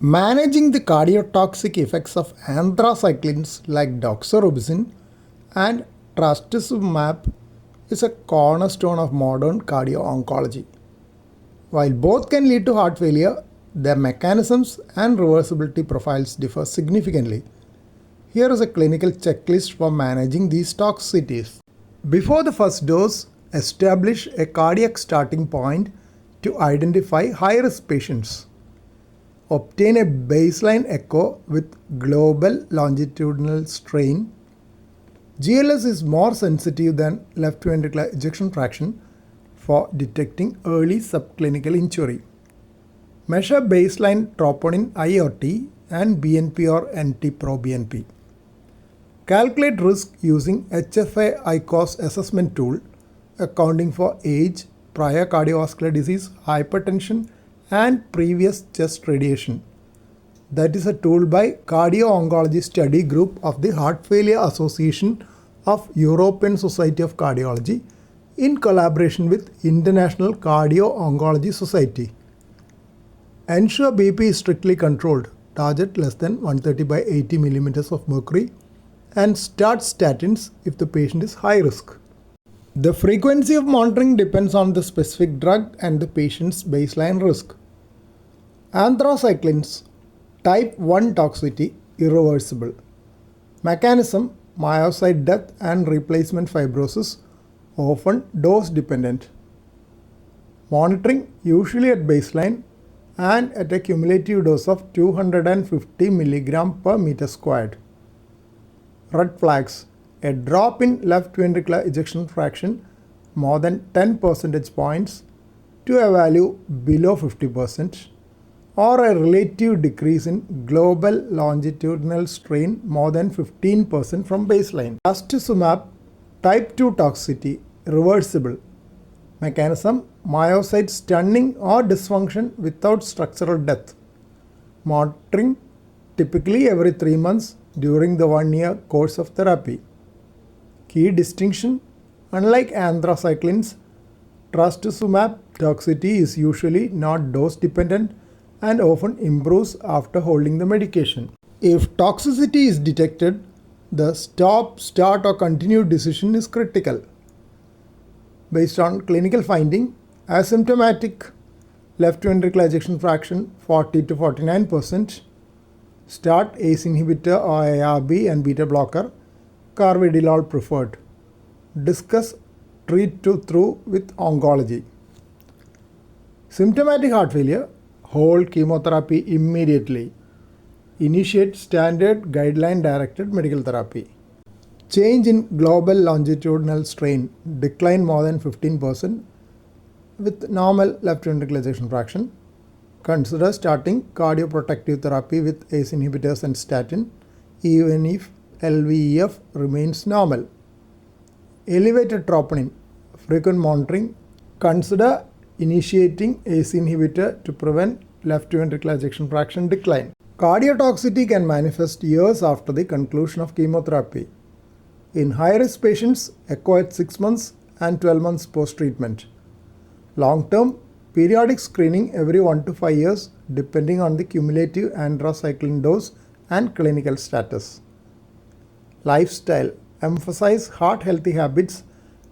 Managing the cardiotoxic effects of anthracyclines like doxorubicin and trastuzumab is a cornerstone of modern cardio-oncology. While both can lead to heart failure, their mechanisms and reversibility profiles differ significantly. Here is a clinical checklist for managing these toxicities. Before the first dose, establish a cardiac starting point to identify high-risk patients. Obtain a baseline echo with global longitudinal strain. GLS is more sensitive than left ventricular ejection fraction for detecting early subclinical injury. Measure baseline troponin I/T and BNP or NT-proBNP. Calculate risk using HFA-ICOS assessment tool, accounting for age, prior cardiovascular disease, hypertension, and previous chest radiation. That is a tool by Cardio-Oncology Study Group of the Heart Failure Association of European Society of Cardiology in collaboration with International Cardio-Oncology Society. Ensure BP is strictly controlled, target less than 130/80 mm of mercury, and start statins if the patient is high risk. The frequency of monitoring depends on the specific drug and the patient's baseline risk. Anthracyclines, type 1 toxicity, irreversible. Mechanism, myocyte death and replacement fibrosis, often dose dependent. Monitoring, usually at baseline and at a cumulative dose of 250 mg per meter squared. Red flags, a drop in left ventricular ejection fraction more than 10 percentage points to a value below 50%, or a relative decrease in global longitudinal strain more than 15% from baseline. Trastuzumab, type 2 toxicity, reversible. Mechanism, myocyte stunning or dysfunction without structural death. Monitoring, typically every 3 months during the 1-year course of therapy. Key distinction, unlike anthracyclines, trastuzumab toxicity is usually not dose dependent and often improves after holding the medication. If toxicity is detected, the stop, start or continue decision is critical. Based on clinical finding, asymptomatic left ventricular ejection fraction 40 to 49%, start ACE inhibitor or ARB and beta blocker, carvedilol preferred. Discuss treat to through with oncology. Symptomatic heart failure, hold chemotherapy immediately. Initiate standard guideline directed medical therapy. Change in global longitudinal strain, decline more than 15% with normal left ventricular ejection fraction. Consider starting cardioprotective therapy with ACE inhibitors and statin even if LVEF remains normal. Elevated troponin, frequent monitoring. Consider initiating ACE inhibitor to prevent left ventricular ejection fraction decline. Cardiotoxicity can manifest years after the conclusion of chemotherapy. In high-risk patients, echo at 6 months and 12 months post-treatment. Long-term, periodic screening every 1 to 5 years depending on the cumulative anthracycline dose and clinical status. Lifestyle, emphasize heart-healthy habits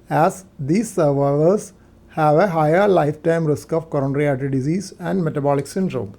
as these survivors have a higher lifetime risk of coronary artery disease and metabolic syndrome.